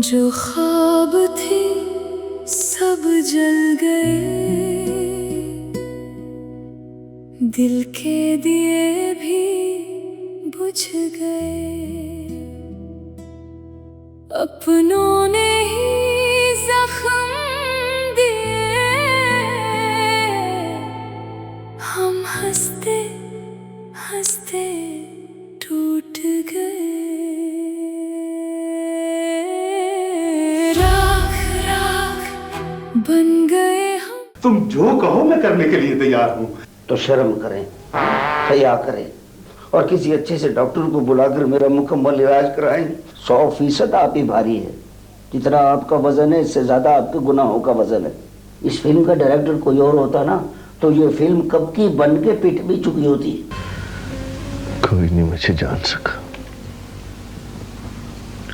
जो ख्वाब थे सब जल गए, दिल के दिए भी बुझ गए। अपनों ने ही जख्म दिए, हम हंसते हंसते टूट गए। राख राख बन गए हम। तुम जो कहो मैं करने के लिए तैयार हूँ। तो शर्म करें, हया करें और किसी अच्छे से डॉक्टर को बुलाकर मेरा मुकम्मल इलाज कराएं। 100% आप ही भारी है। जितना आपका वजन है इससे ज्यादा आपके गुनाहों का वजन है। इस फिल्म का डायरेक्टर कोई और होता ना तो ये फिल्म कब की बन के पिट भी चुकी होती। कोई नहीं मुझे जान सका।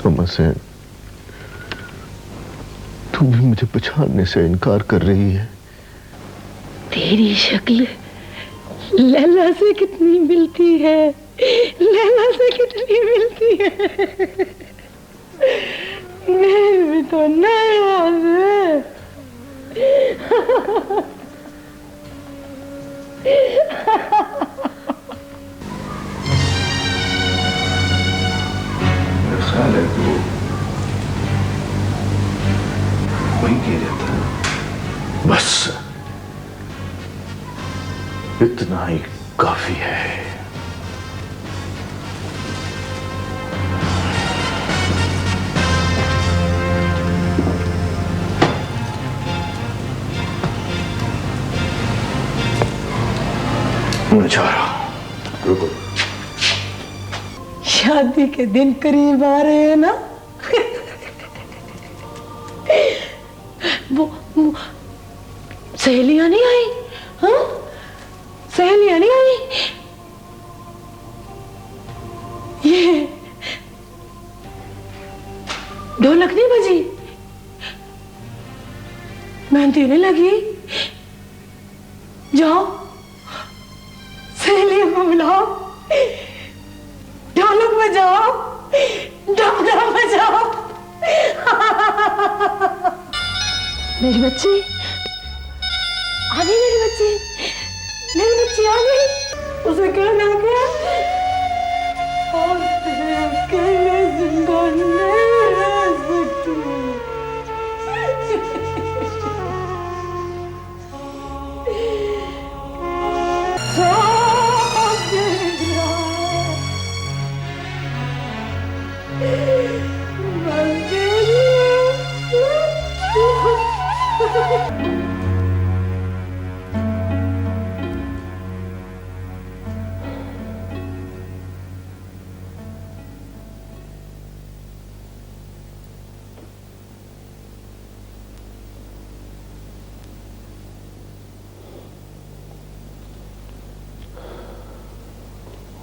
उमर से तू भी मुझे पहचानने से इनकार कर रही है। तेरी शक्ल लैला से कितनी मिलती है, लैला से कितनी मिलती है। मैं भी तो नाराज है। मेरा ख्याल है तो वही कह रहता है। बस इतना ही काफी है। मैं जा रहा हूं। रुको। शादी के दिन करीब आ रहे हैं ना। वो सहेलियां नहीं आई? हाँ, सहेलियां नहीं आई? ये ढोलक नहीं बजी, मेहंदी नहीं लगी। जाओ सहेलियों को बुलाओ, ढोलक बजाओ, डमडम बजाओ। मेरी बच्ची आ गई, मेरी बच्ची आ गई। उसे कहना क्या और तेरे अकेले जिंदा नहीं रह सकती।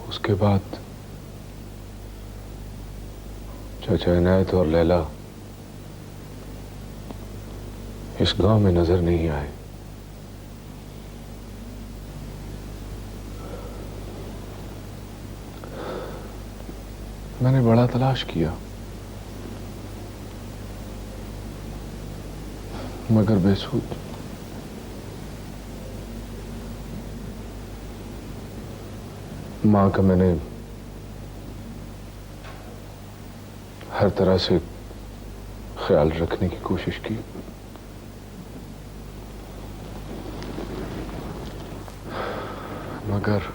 उसके बाद चाचा इनायत और लैला इस गांव में नजर नहीं आए। मैंने बड़ा तलाश किया मगर बेसुध। मां का मैंने हर तरह से ख्याल रखने की कोशिश की मगर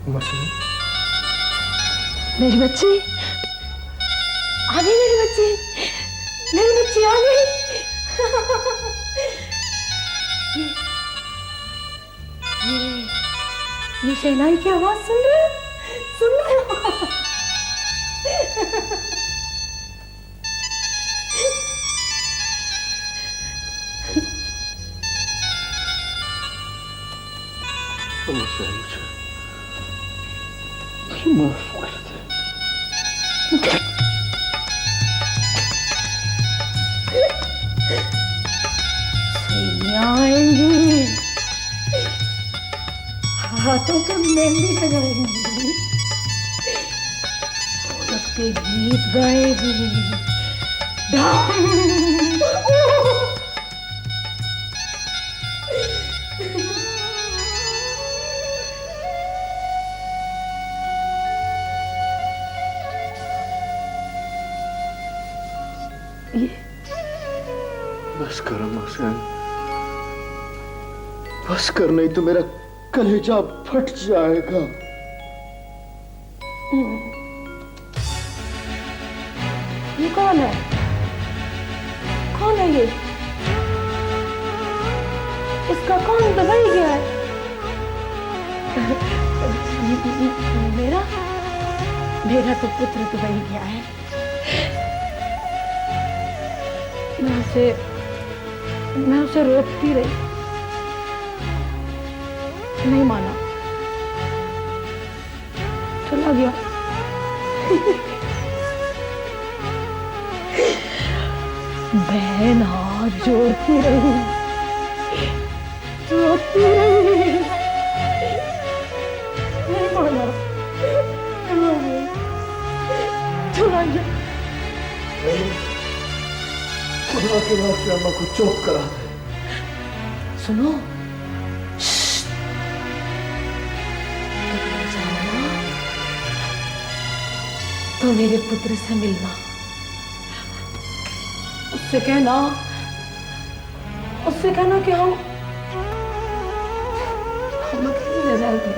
मौसमी, मेरी बच्ची आ गई, मेरी बच्ची, मेरी बच्ची आ गई। ये शहनाई की आवाज सुन रहे हो? सुन रहे हो? माफ कर दे। आएंगी, हाथों पे मेहंदी लगाएंगी, ढोलक पे गीत गाएंगी, बस करो मोहसिन, बस कर, नहीं तो मेरा कलेजा फट जाएगा। ये कौन है? कौन है ये? इसका कौन दबाई गया है? मेरा मेरा तो पुत्र दबाई गया है। मैं उसे रोकती रही, नहीं माना, चला गया। बहन हाथ जोड़ती रही, रोती रही, नहीं माना, चला गया। खुदा के नाम अम्मा को चुप करा दे। सुनो, तो मेरे पुत्र से मिलना, उससे कहना कि हम अकेले रह जाएंगे।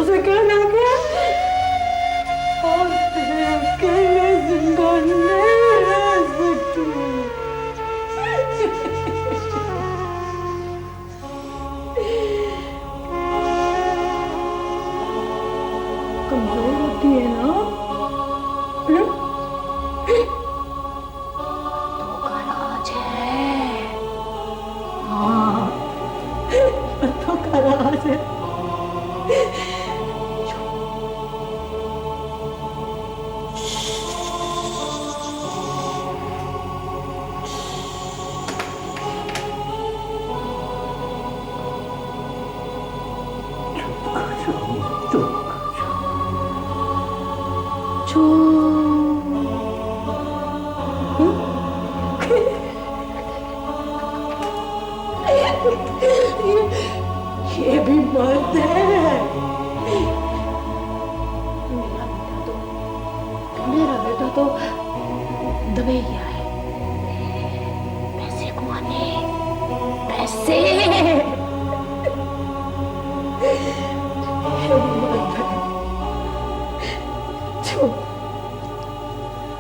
उसे कहना कि हम अकेले जिंदा नहीं रह सकते। कमजोर होती है ना? तो राज है। हाँ, तो राज है। ये भी मर्द है। मेरा बेटा तो दबे गया है। पैसे कमाने, पैसे। चुप,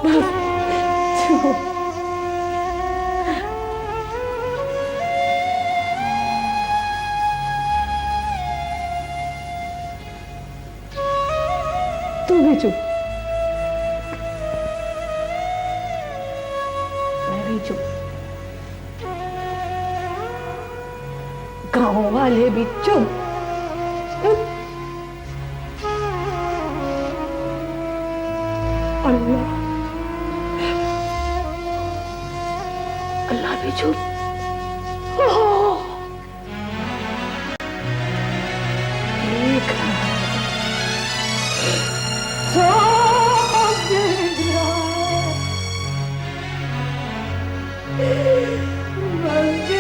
बस चुप। तू भी चुप, मैं भी चुप, गांव वाले भी चुप। अल्लाह भी चुप। देख रहा है, सब देख रहा है, बस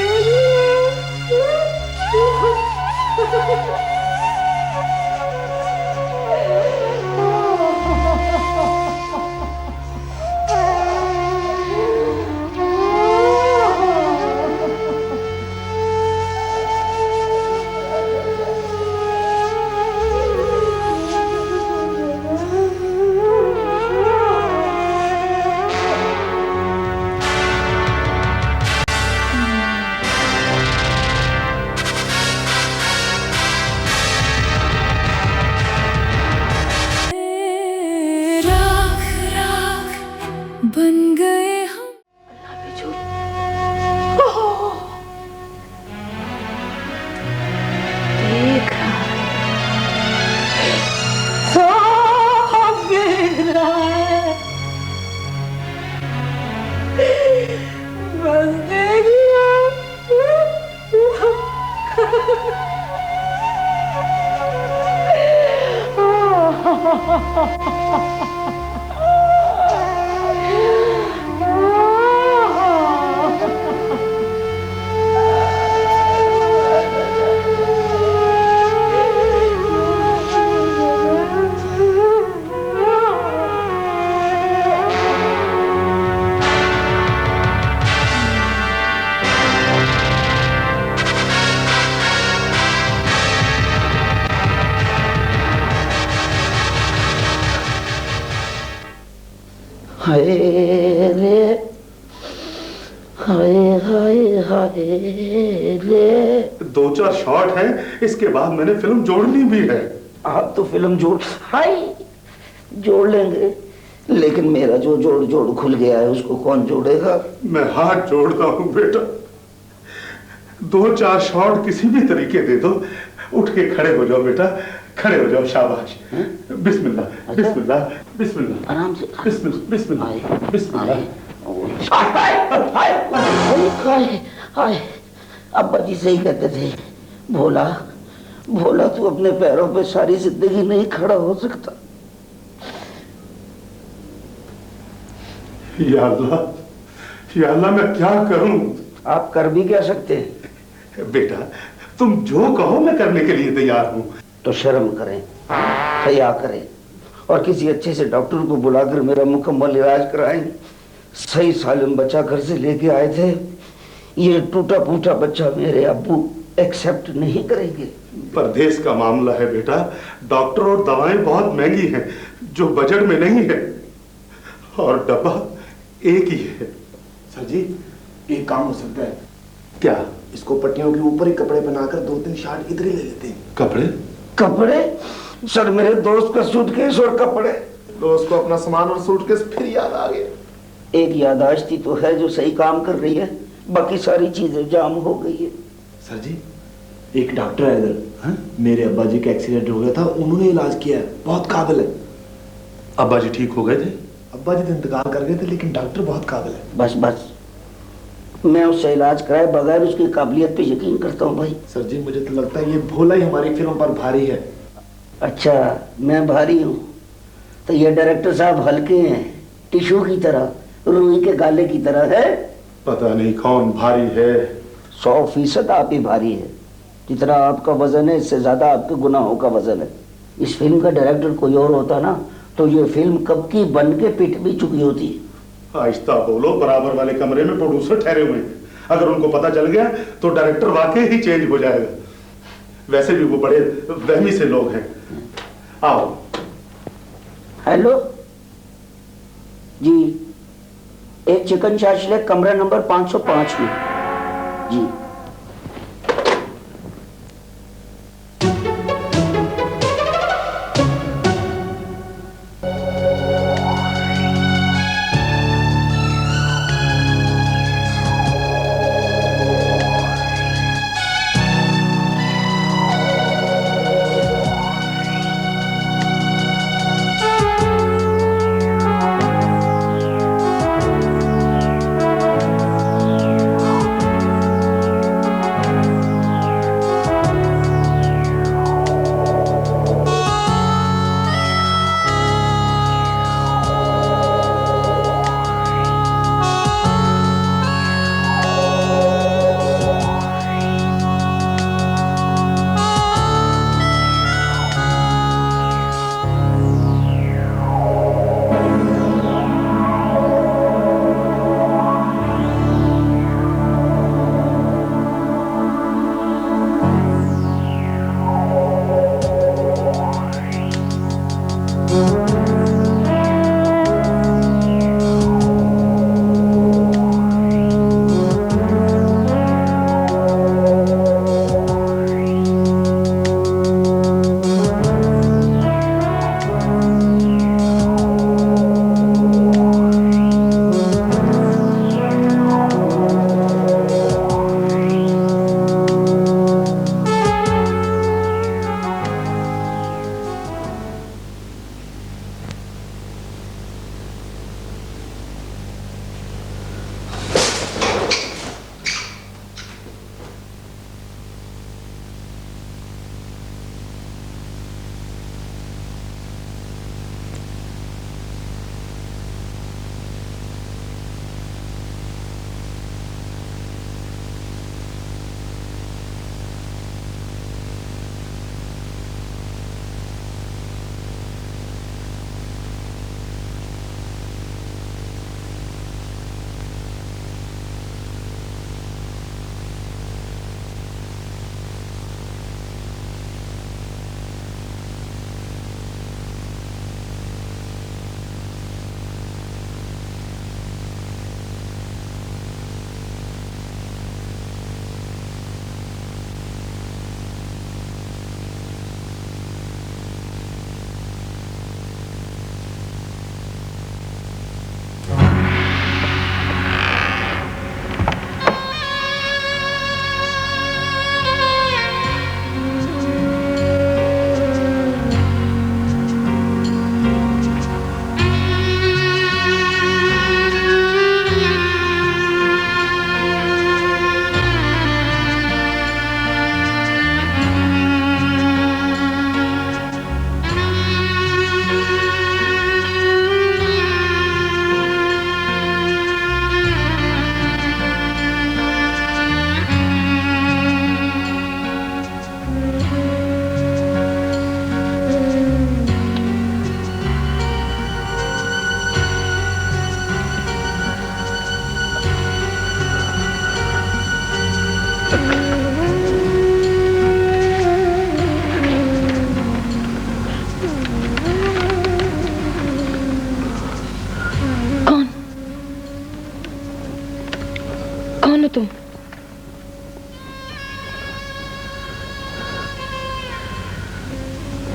हाय रे, हाय हाय हाय रे। 2-4 शॉट हैं, इसके बाद मैंने फिल्म जोड़नी भी है। आप तो फिल्म जोड़ लेंगे, लेकिन मेरा जो जोड़ खुल गया है उसको कौन जोड़ेगा? मैं हाथ जोड़ता हूँ बेटा, 2-4 शॉट किसी भी तरीके दे दो। उठ के खड़े हो जाओ बेटा, खड़े हो जाओ, शाबाश। बिस्मिल्लाह बिस्मिल्लाह बिस्मिल्लाह, आराम से। बिस्मिल्लाह बिस्मिल्लाह बिस्मिल्लाह। हाय, अब्बा जी सही कहते थे, भोला तू अपने पैरों पे सारी जिंदगी नहीं खड़ा हो सकता। या अल्लाह मैं क्या करूं? आप कर भी क्या सकते हैं? बेटा तुम जो कहो मैं करने के लिए तैयार हूं। तो शर्म करें, हया करें और किसी अच्छे से डॉक्टर को बुलाकर मेरा मुकम्मल इलाज कराएं। सही सालिम बच्चा घर से लेके आए थे, ये टूटा फूटा बच्चा मेरे अब्बू एक्सेप्ट नहीं करेंगे। परदेश का मामला है बेटा, डॉक्टर और दवाएं बहुत महंगी हैं जो बजट में नहीं है, और डब्बा एक ही है। सर जी एक काम हो सकता है क्या? इसको पट्टियों के ऊपर ही कपड़े बनाकर 2-3 शार्ट इधर ही ले लेते हैं। कपड़े? सर मेरे दोस्त का सूटकेस और कपड़े। दोस्त को अपना सामान और सूटकेस फिर याद आ गया। एक याददाश्त तो है जो सही काम कर रही है, बाकी सारी चीजें जाम हो गई है। सर जी एक डॉक्टर है इधर, मेरे अब्बा जी का एक्सीडेंट हो गया था, उन्होंने इलाज किया है, बहुत काबिल है। अब्बा जी ठीक हो गए थे? अब्बा जी तो इंतकाल कर गए थे, लेकिन डॉक्टर बहुत काबिल है। बस मैं उससे इलाज कराए बगैर उसकी काबिलियत पे यकीन करता हूँ भाई। सर जी मुझे तो लगता है ये भोला ही हमारी फिल्म पर भारी है। अच्छा मैं भारी हूँ तो ये डायरेक्टर साहब हल्के हैं, टिश्यू की तरह, रुई के गाले की तरह है। पता नहीं कौन भारी है। 100% आप ही भारी है। जितना आपका वजन है इससे ज्यादा आपके गुनाहों का वजन है। इस फिल्म का डायरेक्टर कोई और होता ना तो ये फिल्म कब की बन के पिट भी चुकी होती। आहिस्ता बोलो, बराबर वाले कमरे में प्रोड्यूसर ठहरे हुए हैं, अगर उनको पता चल गया तो डायरेक्टर वाकई ही चेंज हो जाएगा। वैसे भी वो बड़े वहमी से लोग हैं। आओ। हेलो जी, एक चिकन चाशले कमरा नंबर 505 में जी। तुम?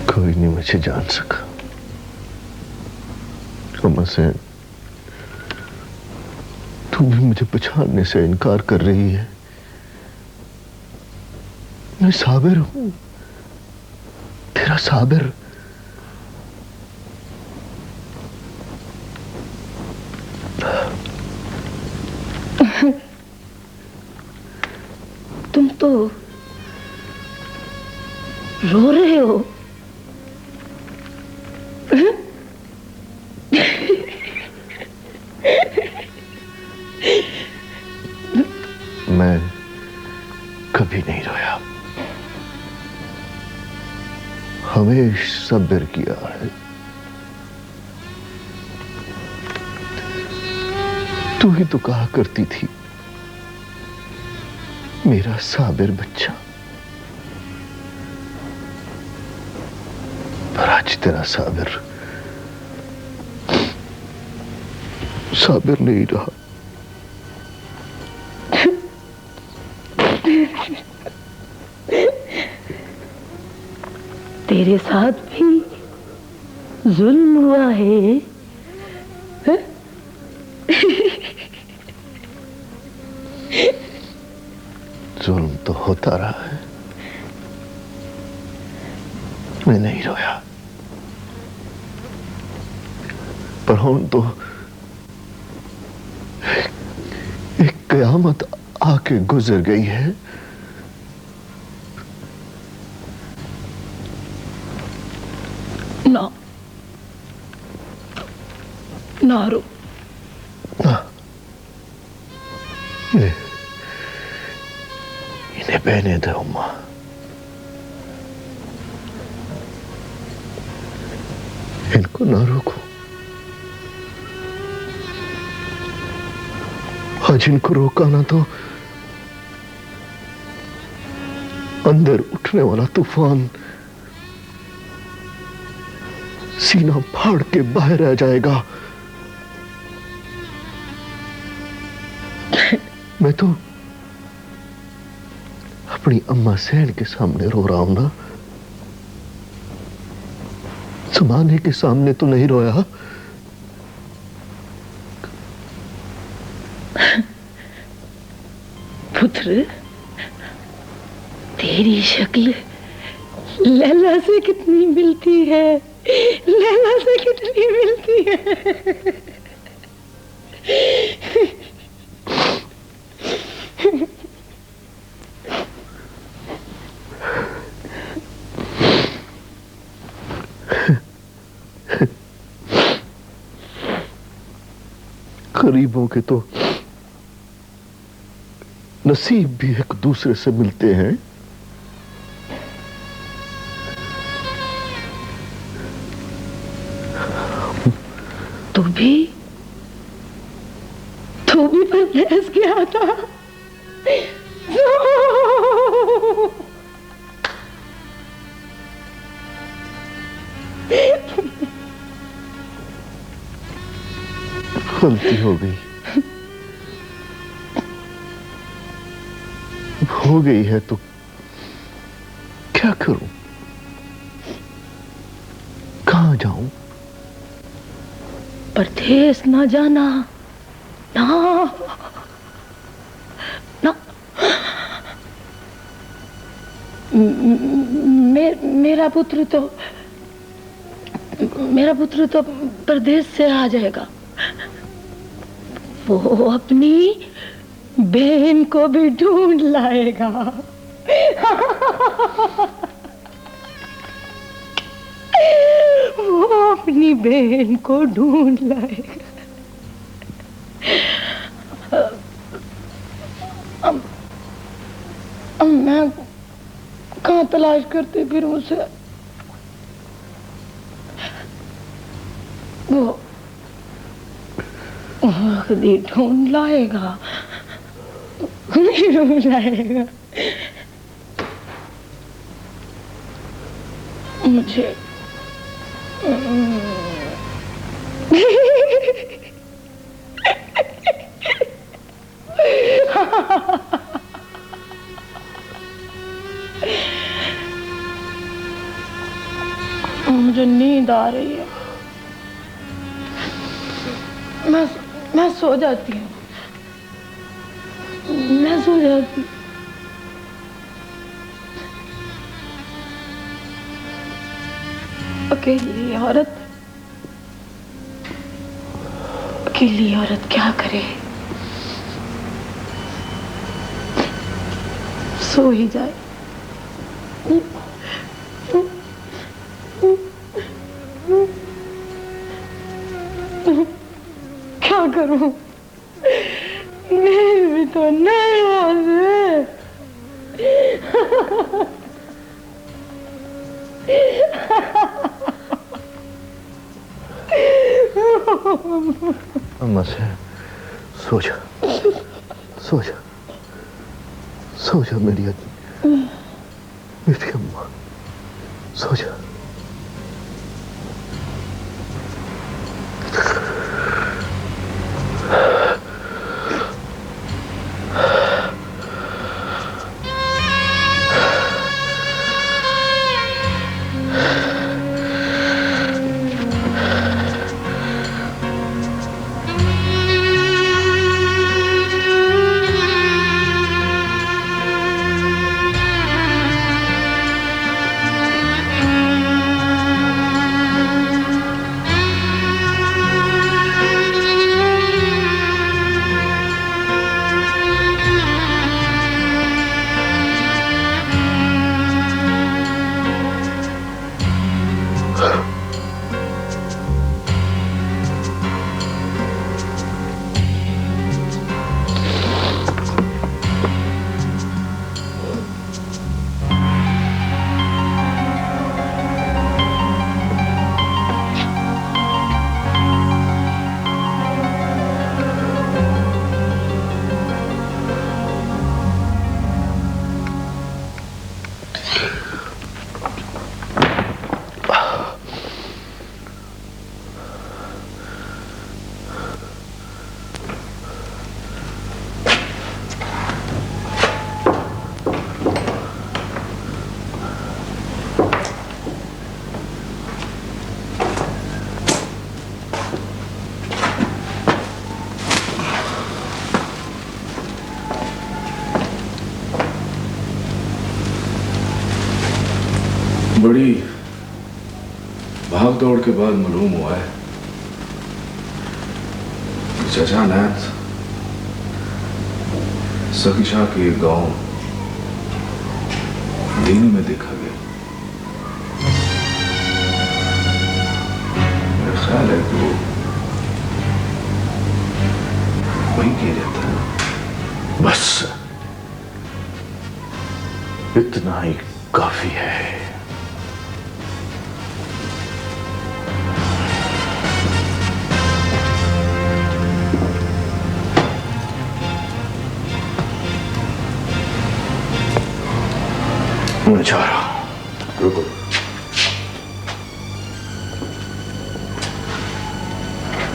कोई नहीं मुझे जान सका। अम्मा से तू भी मुझे पहचानने से इनकार कर रही है। मैं साबिर हूं, तेरा साबिर। तुम तो रो रहे हो। मैं कभी नहीं रोया, हमेशा सब्र किया है। तू ही तो कहा करती थी मेरा साबिर बच्चा, पर आज तेरा साबिर साबिर नहीं रहा। तेरे साथ भी जुल्म हुआ है, हैं? जुल्म तो होता रहा है, मैं नहीं रोया, पर हुन तो एक कयामत आके गुजर गई है। ना ना रो। इन्हें बहने दे उम्मा। इनको ना रोको, आज इनको रोका ना तो अंदर उठने वाला तूफान सीना फाड़ के बाहर आ जाएगा। मैं तो अपनी अम्मा सैन के सामने रो रहा हूं ना, जमाने के सामने तो नहीं रोया। पुत्र, तेरी शक्ल लैला से कितनी मिलती है, लैला से कितनी मिलती है। गरीबों के तो नसीब भी एक दूसरे से मिलते हैं। तू भी परदेस गया था। गलती हो गई, हो गई है तो क्या करूं, कहां जाऊं? परदेस ना जाना, ना ना। मेरा पुत्र तो परदेस से आ जाएगा। वो अपनी बहन को भी ढूंढ लाएगा। वो अपनी बहन को ढूंढ लाएगा। अब मैं कहाँ तलाश करते फिर उसे? वो खुद ही ढूंढ लाएगा, खुद ही ढूंढ लाएगा। मुझे मुझे नींद आ रही है, मैं सो जाती हूँ, मैं सो जाती हूँ। अकेली औरत क्या करे, सो ही जाए। क्या करूं, नींद भी तो नहीं आती। अम्मा से सो जा, सो जा, सो जा मेरी अम्मा, सो जा। बड़ी भाग दौड़ के बाद मालूम हुआ है कि चाचा अनाथ सखीशाह के गांव दीनी में देखा गया। मेरा ख्याल है कि वो वहीं के रहता है। बस इतना ही काफी है। मैं जा रहा हूं। रुको,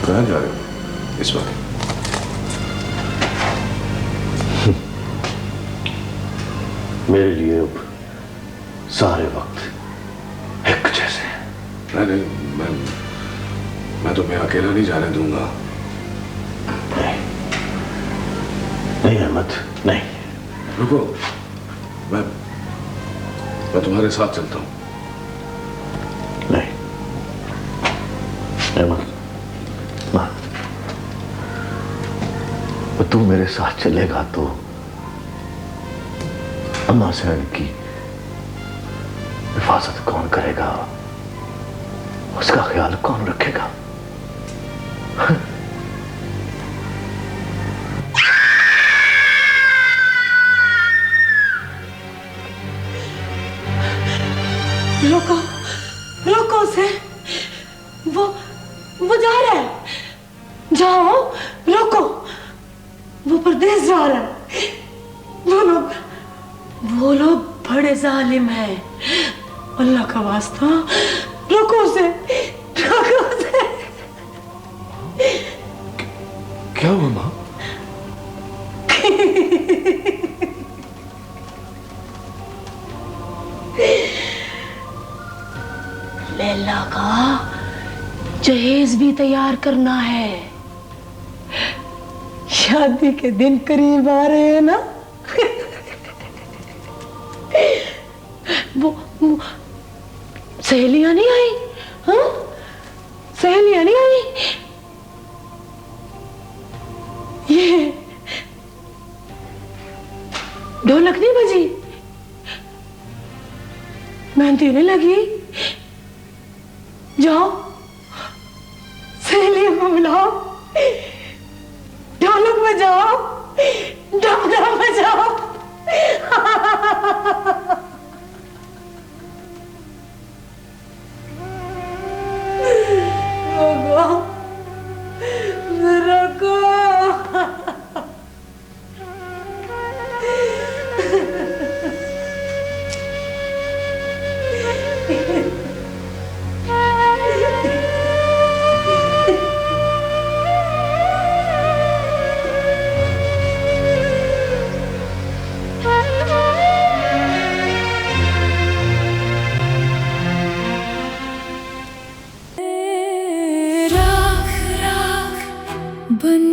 कहाँ जा रहे हो इस वक्त? मेरे लिए अब सारे वक्त एक जैसे हैं। नहीं, मैं तुम्हें अकेला नहीं जाने दूंगा। नहीं, नहीं अहमद, नहीं। रुको, मैं तुम्हारे साथ चलता हूं। नहीं अहमद, ना, तू मेरे साथ चलेगा तो अम्मा सैन की हिफाजत कौन करेगा, उसका ख्याल कौन रखेगा? रोको, रोको उसे, वो जा रहा है। जाओ, रोको, वो परदेश जा रहा है। वो लोग बड़े जालिम हैं। अल्लाह का वास्ता, रोको उसे, रोको उसे। क्या हुआ मां? लैला का जहेज भी तैयार करना है। शादी के दिन करीब आ रहे हैं ना। वो सहेलियां नहीं आई? हाँ, सहेलियां नहीं आई? ये ढोलक नहीं बजी, मेहंदी नहीं लगी। जाओ सहेलियों को बुलाओ, ढोलक बजाओ, डमडम बजाओ। राख राख बन